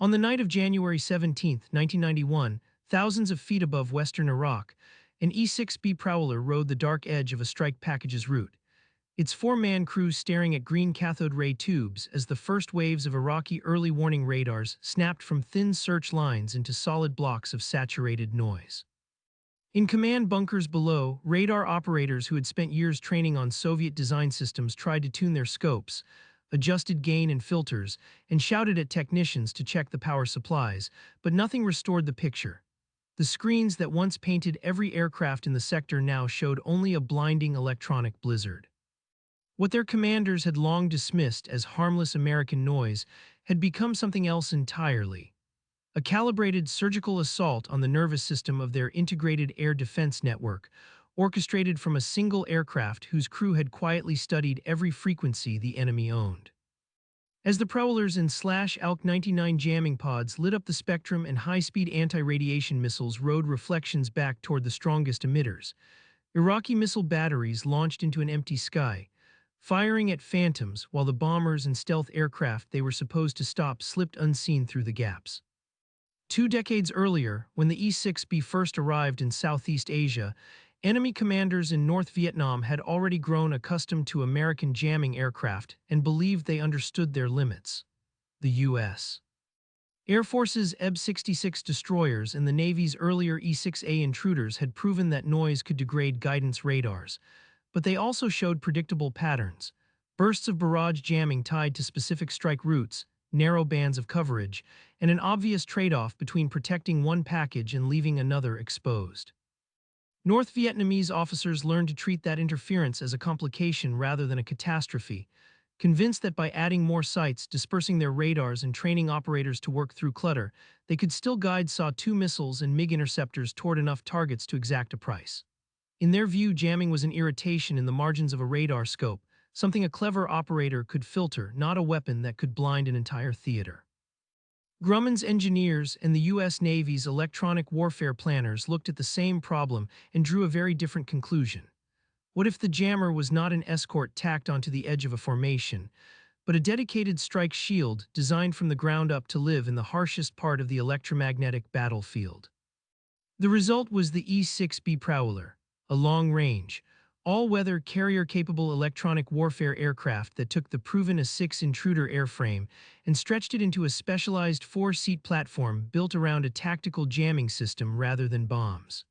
On the night of January 17, 1991, thousands of feet above western Iraq, an E-6B Prowler rode the dark edge of a strike package's route, its four-man crew staring at green cathode ray tubes as the first waves of Iraqi early warning radars snapped from thin search lines into solid blocks of saturated noise. In command bunkers below, radar operators who had spent years training on Soviet design systems tried to tune their scopes, adjusted gain and filters, and shouted at technicians to check the power supplies, but nothing restored the picture. The screens that once painted every aircraft in the sector now showed only a blinding electronic blizzard. What their commanders had long dismissed as harmless American noise had become something else entirely. A calibrated surgical assault on the nervous system of their integrated air defense network, orchestrated from a single aircraft whose crew had quietly studied every frequency the enemy owned. As the Prowlers and ALK 99 jamming pods lit up the spectrum and high-speed anti-radiation missiles rode reflections back toward the strongest emitters, Iraqi missile batteries launched into an empty sky, firing at phantoms while the bombers and stealth aircraft they were supposed to stop slipped unseen through the gaps. 2 decades earlier, when the E-6B first arrived in Southeast Asia, enemy commanders in North Vietnam had already grown accustomed to American jamming aircraft and believed they understood their limits. The U.S. Air Force's EB-66 destroyers and the Navy's earlier E-6A intruders had proven that noise could degrade guidance radars, but they also showed predictable patterns: bursts of barrage jamming tied to specific strike routes, narrow bands of coverage, and an obvious trade-off between protecting one package and leaving another exposed. North Vietnamese officers learned to treat that interference as a complication rather than a catastrophe, convinced that by adding more sites, dispersing their radars, and training operators to work through clutter, they could still guide SAW-2 missiles and MiG interceptors toward enough targets to exact a price. In their view, jamming was an irritation in the margins of a radar scope, something a clever operator could filter, not a weapon that could blind an entire theater. Grumman's engineers and the U.S. Navy's electronic warfare planners looked at the same problem and drew a very different conclusion. What if the jammer was not an escort tacked onto the edge of a formation, but a dedicated strike shield designed from the ground up to live in the harshest part of the electromagnetic battlefield? The result was the E-6B Prowler, a long-range, all-weather carrier-capable electronic warfare aircraft that took the proven A-6 intruder airframe and stretched it into a specialized four-seat platform built around a tactical jamming system rather than bombs.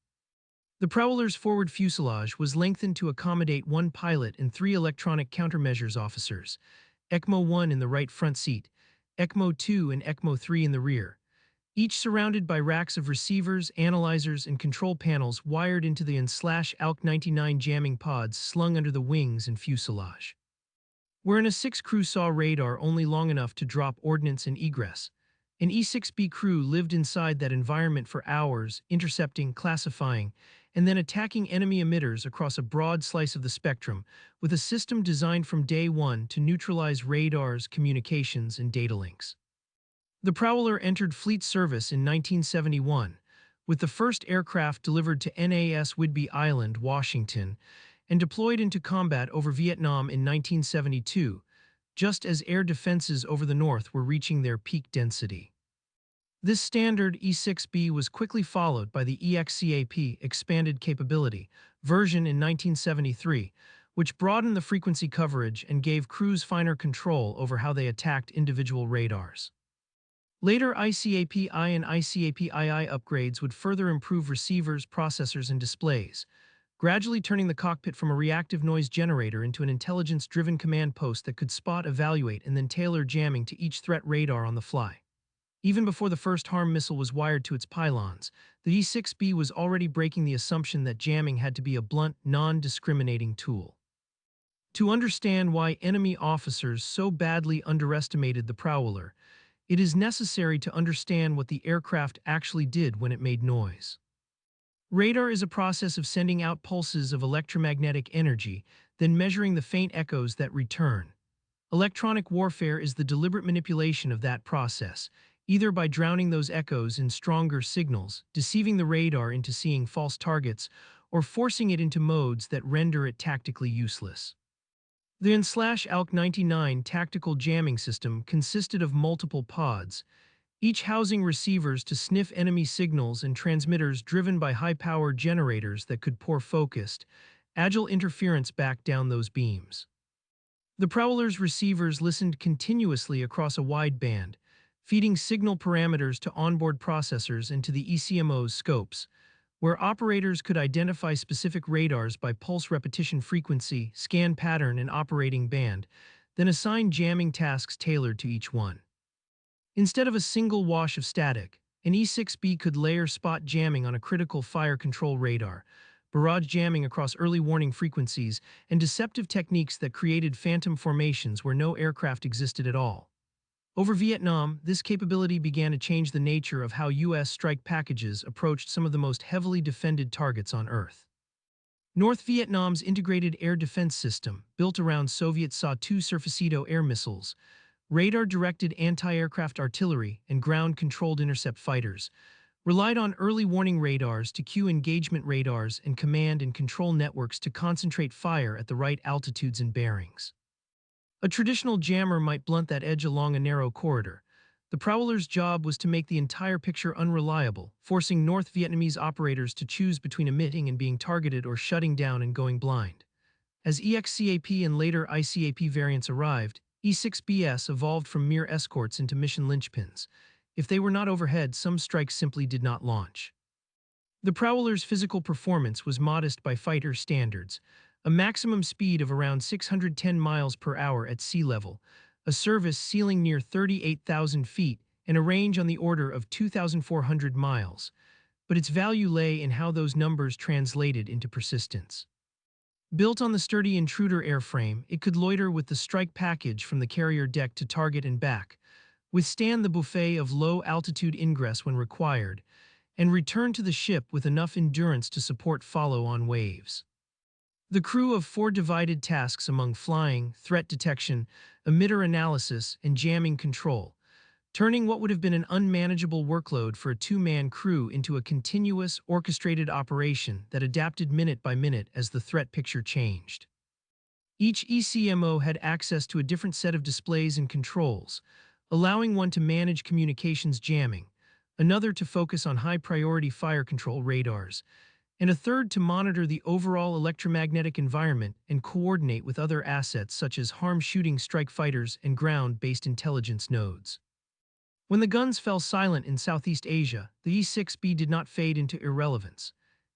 The Prowler's forward fuselage was lengthened to accommodate one pilot and three electronic countermeasures officers, ECMO 1 in the right front seat, ECMO 2 and ECMO 3 in the rear, each surrounded by racks of receivers, analyzers, and control panels wired into the ALK 99 jamming pods slung under the wings and fuselage. Where an A-6 crew saw radar only long enough to drop ordnance and egress, an E-6B crew lived inside that environment for hours, intercepting, classifying, and then attacking enemy emitters across a broad slice of the spectrum, with a system designed from day one to neutralize radars, communications, and data links. The Prowler entered fleet service in 1971, with the first aircraft delivered to NAS Whidbey Island, Washington, and deployed into combat over Vietnam in 1972, just as air defenses over the north were reaching their peak density. This standard E-6B was quickly followed by the EXCAP Expanded Capability version in 1973, which broadened the frequency coverage and gave crews finer control over how they attacked individual radars. Later ICAP-I and ICAP-II upgrades would further improve receivers, processors, and displays, gradually turning the cockpit from a reactive noise generator into an intelligence-driven command post that could spot, evaluate, and then tailor jamming to each threat radar on the fly. Even before the first HARM missile was wired to its pylons, the E-6B was already breaking the assumption that jamming had to be a blunt, non-discriminating tool. To understand why enemy officers so badly underestimated the Prowler, it is necessary to understand what the aircraft actually did when it made noise. Radar is a process of sending out pulses of electromagnetic energy, then measuring the faint echoes that return. Electronic warfare is the deliberate manipulation of that process, either by drowning those echoes in stronger signals, deceiving the radar into seeing false targets, or forcing it into modes that render it tactically useless. The ALK 99 tactical jamming system consisted of multiple pods, each housing receivers to sniff enemy signals and transmitters driven by high-power generators that could pour focused, agile interference back down those beams. The Prowler's receivers listened continuously across a wide band, feeding signal parameters to onboard processors and to the ECMO's scopes, where operators could identify specific radars by pulse repetition frequency, scan pattern, and operating band, then assign jamming tasks tailored to each one. Instead of a single wash of static, an E6B could layer spot jamming on a critical fire control radar, barrage jamming across early warning frequencies, and deceptive techniques that created phantom formations where no aircraft existed at all. Over Vietnam, this capability began to change the nature of how U.S. strike packages approached some of the most heavily defended targets on Earth. North Vietnam's integrated air defense system, built around Soviet SA-2 Surfacito air missiles, radar-directed anti-aircraft artillery, and ground-controlled intercept fighters, relied on early warning radars to cue engagement radars and command and control networks to concentrate fire at the right altitudes and bearings. A traditional jammer might blunt that edge along a narrow corridor. The Prowler's job was to make the entire picture unreliable, forcing North Vietnamese operators to choose between emitting and being targeted or shutting down and going blind. As EXCAP and later ICAP variants arrived, E6BS evolved from mere escorts into mission linchpins. If they were not overhead, some strikes simply did not launch. The Prowler's physical performance was modest by fighter standards, a maximum speed of around 610 miles per hour at sea level, a service ceiling near 38,000 feet, and a range on the order of 2,400 miles. But its value lay in how those numbers translated into persistence. Built on the sturdy intruder airframe, it could loiter with the strike package from the carrier deck to target and back, withstand the buffet of low-altitude ingress when required, and return to the ship with enough endurance to support follow-on waves. The crew of 4 divided tasks among flying, threat detection, emitter analysis, and jamming control, turning what would have been an unmanageable workload for a 2-man crew into a continuous, orchestrated operation that adapted minute by minute as the threat picture changed. Each ECMO had access to a different set of displays and controls, allowing one to manage communications jamming, another to focus on high-priority fire control radars, and a third to monitor the overall electromagnetic environment and coordinate with other assets such as harm-shooting strike fighters and ground-based intelligence nodes. When the guns fell silent in Southeast Asia, the E-6B did not fade into irrelevance.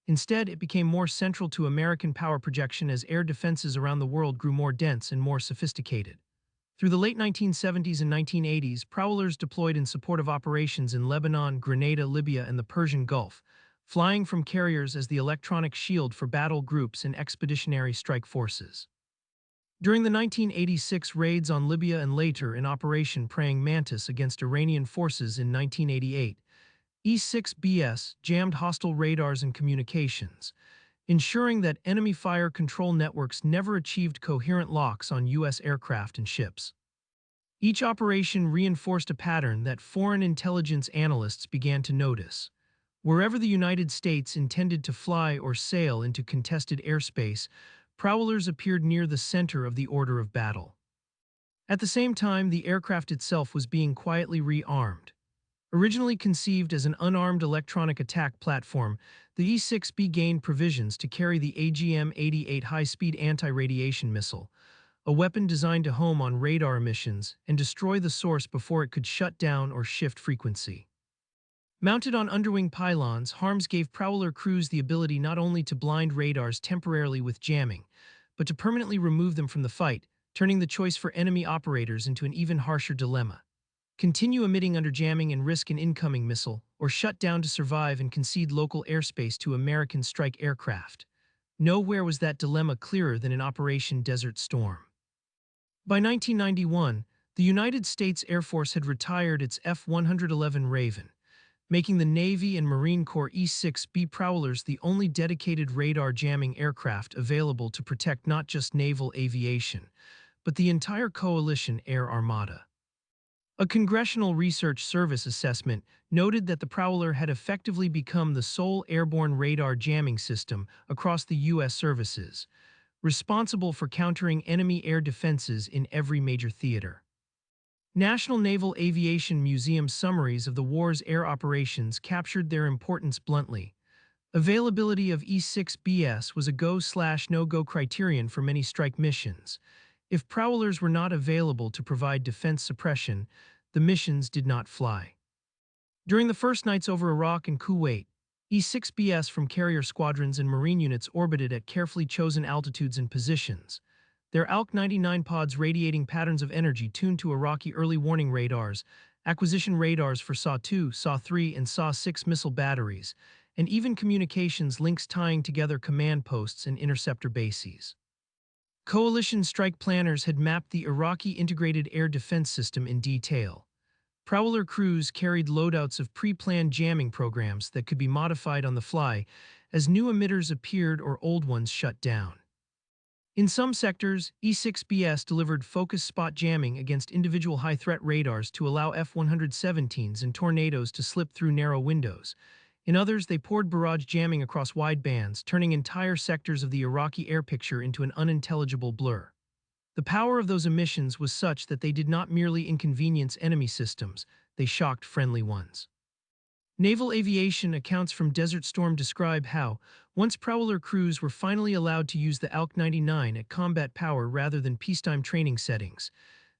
Instead, it became more central to American power projection as air defenses around the world grew more dense and more sophisticated. Through the late 1970s and 1980s, Prowlers deployed in support of operations in Lebanon, Grenada, Libya, and the Persian Gulf, flying from carriers as the electronic shield for battle groups and expeditionary strike forces. During the 1986 raids on Libya and later in Operation Praying Mantis against Iranian forces in 1988, E-6BS jammed hostile radars and communications, ensuring that enemy fire control networks never achieved coherent locks on U.S. aircraft and ships. Each operation reinforced a pattern that foreign intelligence analysts began to notice. Wherever the United States intended to fly or sail into contested airspace, Prowlers appeared near the center of the order of battle. At the same time, the aircraft itself was being quietly rearmed. Originally conceived as an unarmed electronic attack platform, the E-6B gained provisions to carry the AGM-88 high-speed anti-radiation missile, a weapon designed to home on radar emissions and destroy the source before it could shut down or shift frequency. Mounted on underwing pylons, HARMS gave Prowler crews the ability not only to blind radars temporarily with jamming, but to permanently remove them from the fight, turning the choice for enemy operators into an even harsher dilemma. Continue emitting under jamming and risk an incoming missile, or shut down to survive and concede local airspace to American strike aircraft. Nowhere was that dilemma clearer than in Operation Desert Storm. By 1991, the United States Air Force had retired its F-111 Raven, making the Navy and Marine Corps E-6B Prowlers the only dedicated radar jamming aircraft available to protect not just naval aviation, but the entire coalition air armada. A Congressional Research Service assessment noted that the Prowler had effectively become the sole airborne radar jamming system across the U.S. services, responsible for countering enemy air defenses in every major theater. National Naval Aviation Museum summaries of the war's air operations captured their importance bluntly. Availability of E-6BS was a go/no-go criterion for many strike missions. If Prowlers were not available to provide defense suppression, the missions did not fly. During the first nights over Iraq and Kuwait, E-6BS from carrier squadrons and Marine units orbited at carefully chosen altitudes and positions. Their ALK-99 pods radiating patterns of energy tuned to Iraqi early warning radars, acquisition radars for SAW-2, SAW-3, and SAW-6 missile batteries, and even communications links tying together command posts and interceptor bases. Coalition strike planners had mapped the Iraqi integrated air defense system in detail. Prowler crews carried loadouts of pre-planned jamming programs that could be modified on the fly as new emitters appeared or old ones shut down. In some sectors, E-6BS delivered focus spot jamming against individual high-threat radars to allow F-117s and Tornadoes to slip through narrow windows. In others, they poured barrage jamming across wide bands, turning entire sectors of the Iraqi air picture into an unintelligible blur. The power of those emissions was such that they did not merely inconvenience enemy systems, they shocked friendly ones. Naval aviation accounts from Desert Storm describe how, once Prowler crews were finally allowed to use the ALK-99 at combat power rather than peacetime training settings,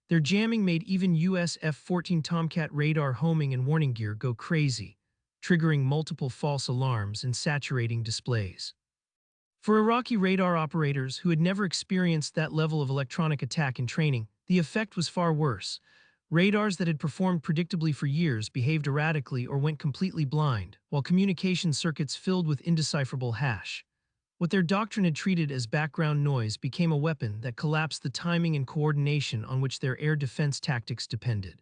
their jamming made even US F-14 Tomcat radar homing and warning gear go crazy, triggering multiple false alarms and saturating displays. For Iraqi radar operators who had never experienced that level of electronic attack in training, the effect was far worse. Radars that had performed predictably for years behaved erratically or went completely blind, while communication circuits filled with indecipherable hash. What their doctrine had treated as background noise became a weapon that collapsed the timing and coordination on which their air defense tactics depended.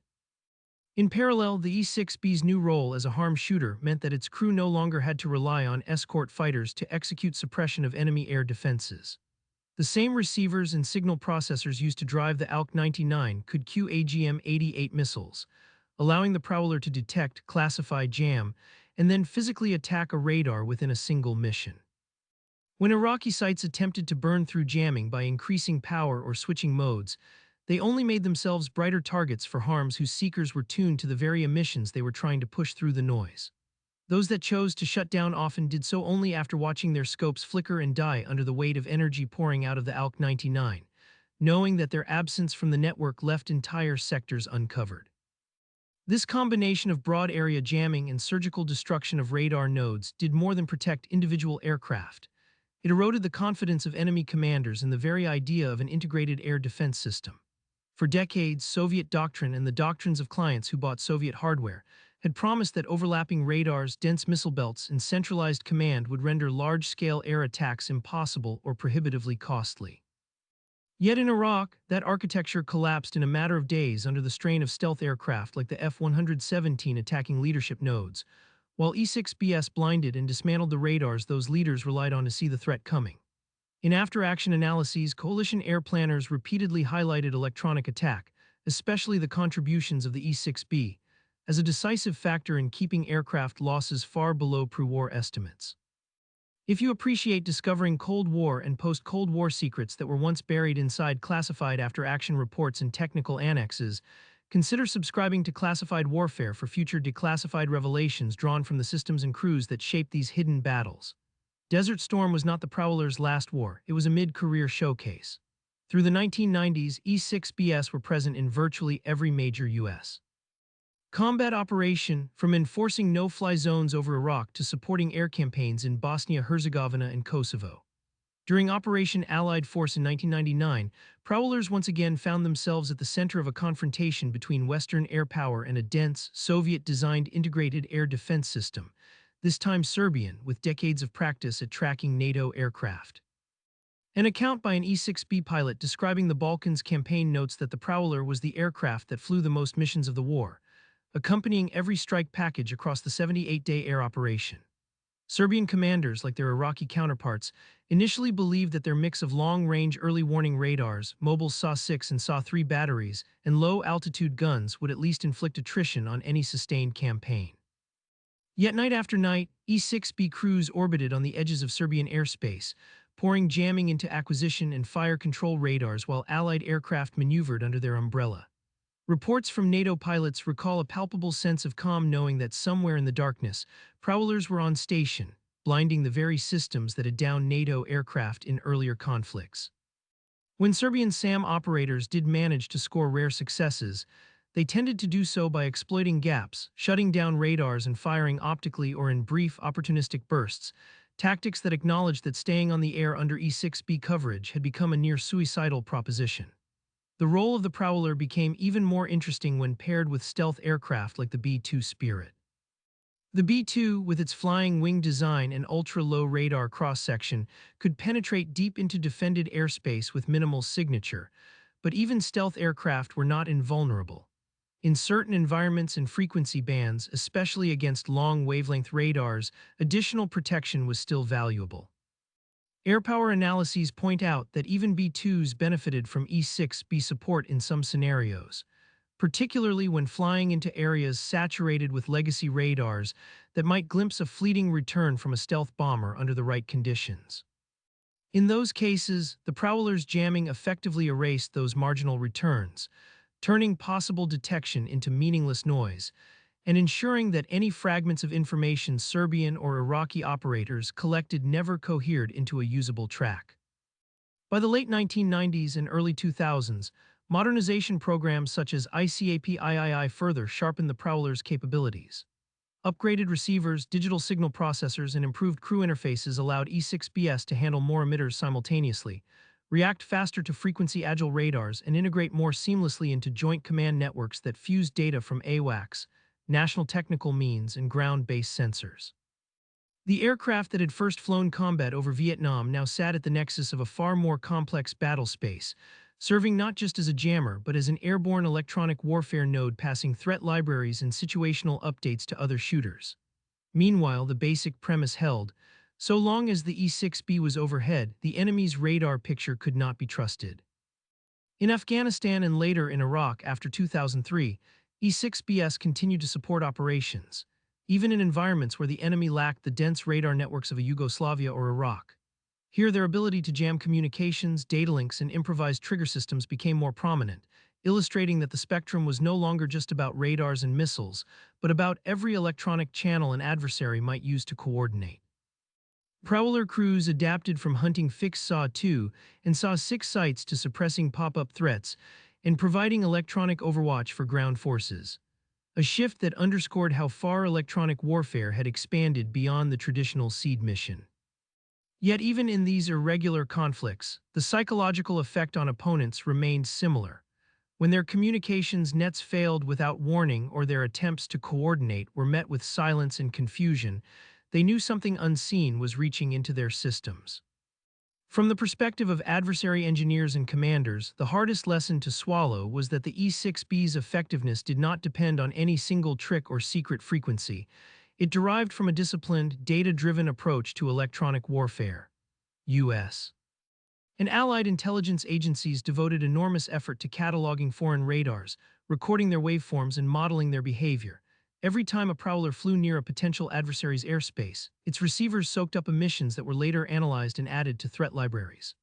In parallel, the E-6B's new role as a harm shooter meant that its crew no longer had to rely on escort fighters to execute suppression of enemy air defenses. The same receivers and signal processors used to drive the ALK-99 could cue AGM-88 missiles, allowing the Prowler to detect, classify, jam, and then physically attack a radar within a single mission. When Iraqi sites attempted to burn through jamming by increasing power or switching modes, they only made themselves brighter targets for harms whose seekers were tuned to the very emissions they were trying to push through the noise. Those that chose to shut down often did so only after watching their scopes flicker and die under the weight of energy pouring out of the ALK-99, knowing that their absence from the network left entire sectors uncovered. This combination of broad area jamming and surgical destruction of radar nodes did more than protect individual aircraft. It eroded the confidence of enemy commanders in the very idea of an integrated air defense system. For decades, Soviet doctrine and the doctrines of clients who bought Soviet hardware had promised that overlapping radars, dense missile belts, and centralized command would render large-scale air attacks impossible or prohibitively costly. Yet in Iraq, that architecture collapsed in a matter of days under the strain of stealth aircraft like the F-117 attacking leadership nodes, while E-6BS blinded and dismantled the radars those leaders relied on to see the threat coming. In after-action analyses, coalition air planners repeatedly highlighted electronic attack, especially the contributions of the E-6B, as a decisive factor in keeping aircraft losses far below pre-war estimates. If you appreciate discovering Cold War and post-Cold War secrets that were once buried inside classified after-action reports and technical annexes, consider subscribing to Classified Warfare for future declassified revelations drawn from the systems and crews that shaped these hidden battles. Desert Storm was not the Prowler's last war, it was a mid-career showcase. Through the 1990s, E-6BS were present in virtually every major U.S. combat operation, from enforcing no-fly zones over Iraq to supporting air campaigns in Bosnia-Herzegovina and Kosovo. During Operation Allied Force in 1999, Prowlers once again found themselves at the center of a confrontation between Western air power and a dense, Soviet-designed integrated air defense system, this time Serbian, with decades of practice at tracking NATO aircraft. An account by an E-6B pilot describing the Balkans campaign notes that the Prowler was the aircraft that flew the most missions of the war, accompanying every strike package across the 78-day air operation. Serbian commanders, like their Iraqi counterparts, initially believed that their mix of long-range early warning radars, mobile SAW-6 and SAW-3 batteries, and low-altitude guns would at least inflict attrition on any sustained campaign. Yet night after night, E-6B crews orbited on the edges of Serbian airspace, pouring jamming into acquisition and fire control radars while Allied aircraft maneuvered under their umbrella. Reports from NATO pilots recall a palpable sense of calm knowing that somewhere in the darkness, prowlers were on station, blinding the very systems that had downed NATO aircraft in earlier conflicts. When Serbian SAM operators did manage to score rare successes, they tended to do so by exploiting gaps, shutting down radars and firing optically or in brief, opportunistic bursts, tactics that acknowledged that staying on the air under E-6B coverage had become a near suicidal proposition. The role of the Prowler became even more interesting when paired with stealth aircraft like the B-2 Spirit. The B-2, with its flying wing design and ultra-low radar cross-section, could penetrate deep into defended airspace with minimal signature, but even stealth aircraft were not invulnerable. In certain environments and frequency bands, especially against long-wavelength radars, additional protection was still valuable. Airpower analyses point out that even B-2s benefited from E-6B support in some scenarios, particularly when flying into areas saturated with legacy radars that might glimpse a fleeting return from a stealth bomber under the right conditions. In those cases, the Prowler's jamming effectively erased those marginal returns, turning possible detection into meaningless noise, and ensuring that any fragments of information Serbian or Iraqi operators collected never cohered into a usable track. By the late 1990s and early 2000s, modernization programs such as ICAP-III further sharpened the Prowler's capabilities. Upgraded receivers, digital signal processors, and improved crew interfaces allowed E6BS to handle more emitters simultaneously, react faster to frequency-agile radars, and integrate more seamlessly into joint command networks that fuse data from AWACS, National Technical Means, and ground-based sensors. The aircraft that had first flown combat over Vietnam now sat at the nexus of a far more complex battle space, serving not just as a jammer but as an airborne electronic warfare node passing threat libraries and situational updates to other shooters. Meanwhile, the basic premise held: so long as the E-6B was overhead, the enemy's radar picture could not be trusted. In Afghanistan and later in Iraq after 2003, E-6BS continued to support operations, even in environments where the enemy lacked the dense radar networks of a Yugoslavia or Iraq. Here, their ability to jam communications, data links, and improvised trigger systems became more prominent, illustrating that the spectrum was no longer just about radars and missiles, but about every electronic channel an adversary might use to coordinate. Prowler crews adapted from hunting fixed SAW-2 and SAW-6 sites to suppressing pop-up threats and providing electronic overwatch for ground forces, a shift that underscored how far electronic warfare had expanded beyond the traditional SEAD mission. Yet even in these irregular conflicts, the psychological effect on opponents remained similar. When their communications nets failed without warning or their attempts to coordinate were met with silence and confusion, they knew something unseen was reaching into their systems. From the perspective of adversary engineers and commanders, the hardest lesson to swallow was that the E-6B's effectiveness did not depend on any single trick or secret frequency. It derived from a disciplined, data-driven approach to electronic warfare. U.S. and allied intelligence agencies devoted enormous effort to cataloging foreign radars, recording their waveforms, and modeling their behavior. Every time a Prowler flew near a potential adversary's airspace, its receivers soaked up emissions that were later analyzed and added to threat libraries.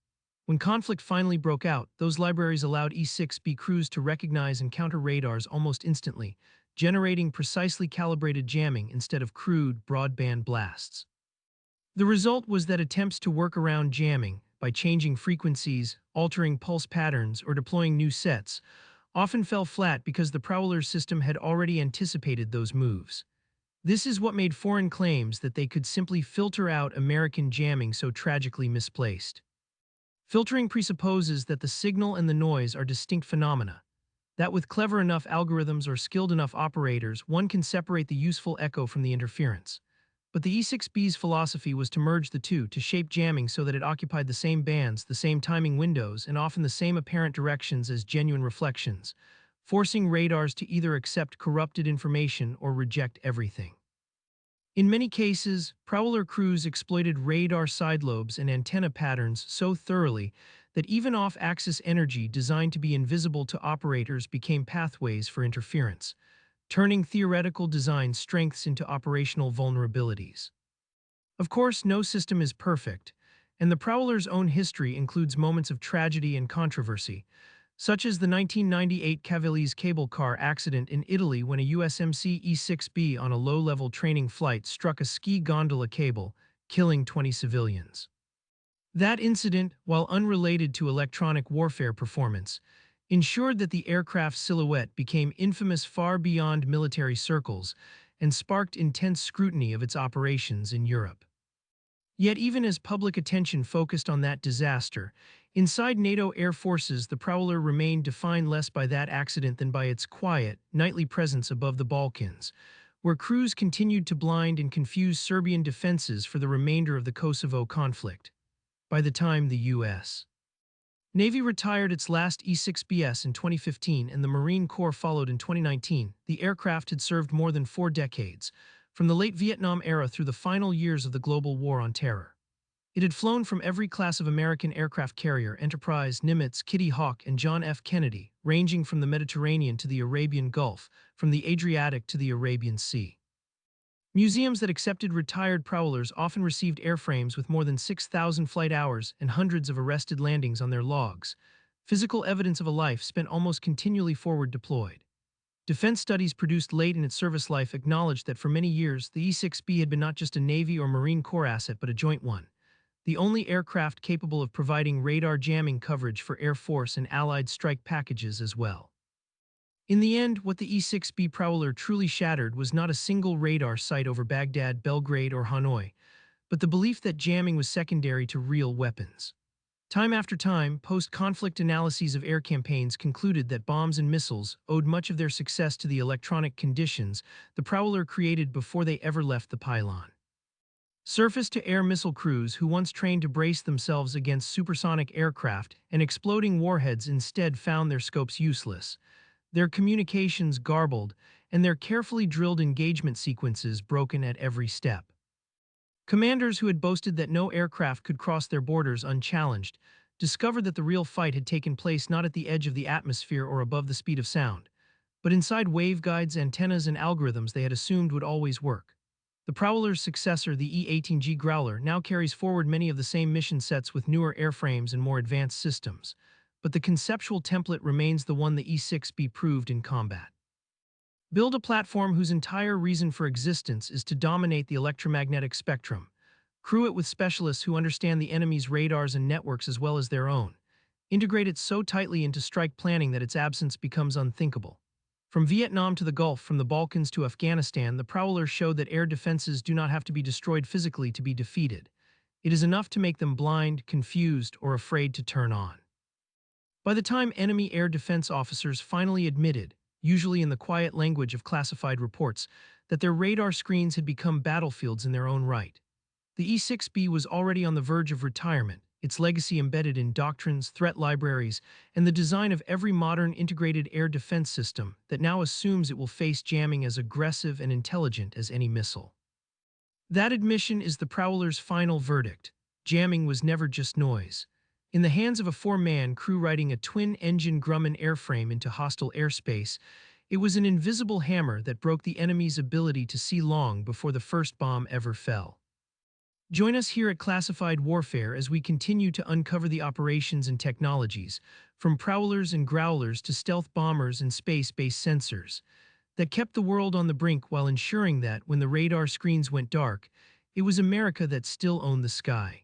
When conflict finally broke out, those libraries allowed E-6B crews to recognize and counter radars almost instantly, generating precisely calibrated jamming instead of crude, broadband blasts. The result was that attempts to work around jamming, by changing frequencies, altering pulse patterns, or deploying new sets, often fell flat because the Prowler's system had already anticipated those moves. This is what made foreign claims that they could simply filter out American jamming so tragically misplaced. Filtering presupposes that the signal and the noise are distinct phenomena, that with clever enough algorithms or skilled enough operators, one can separate the useful echo from the interference. But the E-6B's philosophy was to merge the two, to shape jamming so that it occupied the same bands, the same timing windows, and often the same apparent directions as genuine reflections, forcing radars to either accept corrupted information or reject everything. In many cases, Prowler crews exploited radar side lobes and antenna patterns so thoroughly that even off-axis energy designed to be invisible to operators became pathways for interference, turning theoretical design strengths into operational vulnerabilities. Of course, no system is perfect, and the Prowler's own history includes moments of tragedy and controversy, such as the 1998 Cavali's cable car accident in Italy when a USMC E-6B on a low-level training flight struck a ski gondola cable, killing 20 civilians. That incident, while unrelated to electronic warfare performance, ensured that the aircraft's silhouette became infamous far beyond military circles and sparked intense scrutiny of its operations in Europe. Yet even as public attention focused on that disaster, inside NATO air forces the Prowler remained defined less by that accident than by its quiet, nightly presence above the Balkans, where crews continued to blind and confuse Serbian defenses for the remainder of the Kosovo conflict. By the time the U.S. Navy retired its last E-6BS in 2015 and the Marine Corps followed in 2019, the aircraft had served more than 4 decades, from the late Vietnam era through the final years of the global war on terror. It had flown from every class of American aircraft carrier, Enterprise, Nimitz, Kitty Hawk, and John F. Kennedy, ranging from the Mediterranean to the Arabian Gulf, from the Adriatic to the Arabian Sea. Museums that accepted retired Prowlers often received airframes with more than 6,000 flight hours and hundreds of arrested landings on their logs, physical evidence of a life spent almost continually forward deployed. Defense studies produced late in its service life acknowledged that for many years the E-6B had been not just a Navy or Marine Corps asset but a joint one, the only aircraft capable of providing radar jamming coverage for Air Force and Allied strike packages as well. In the end, what the E-6B Prowler truly shattered was not a single radar site over Baghdad, Belgrade, or Hanoi, but the belief that jamming was secondary to real weapons. Time after time, post-conflict analyses of air campaigns concluded that bombs and missiles owed much of their success to the electronic conditions the Prowler created before they ever left the pylon. Surface-to-air missile crews who once trained to brace themselves against supersonic aircraft and exploding warheads instead found their scopes useless, their communications garbled, and their carefully drilled engagement sequences broken at every step. Commanders who had boasted that no aircraft could cross their borders unchallenged discovered that the real fight had taken place not at the edge of the atmosphere or above the speed of sound, but inside waveguides, antennas, and algorithms they had assumed would always work. The Prowler's successor, the E-18G Growler, now carries forward many of the same mission sets with newer airframes and more advanced systems, but the conceptual template remains the one the E-6B proved in combat. Build a platform whose entire reason for existence is to dominate the electromagnetic spectrum. Crew it with specialists who understand the enemy's radars and networks as well as their own. Integrate it so tightly into strike planning that its absence becomes unthinkable. From Vietnam to the Gulf, from the Balkans to Afghanistan, the Prowler showed that air defenses do not have to be destroyed physically to be defeated. It is enough to make them blind, confused, or afraid to turn on. By the time enemy air defense officers finally admitted, usually in the quiet language of classified reports, that their radar screens had become battlefields in their own right, the E-6B was already on the verge of retirement, its legacy embedded in doctrines, threat libraries, and the design of every modern integrated air defense system that now assumes it will face jamming as aggressive and intelligent as any missile. That admission is the Prowler's final verdict. Jamming was never just noise. In the hands of a 4-man crew riding a twin-engine Grumman airframe into hostile airspace, it was an invisible hammer that broke the enemy's ability to see long before the first bomb ever fell. Join us here at Classified Warfare as we continue to uncover the operations and technologies, from Prowlers and Growlers to stealth bombers and space-based sensors, that kept the world on the brink while ensuring that, when the radar screens went dark, it was America that still owned the sky.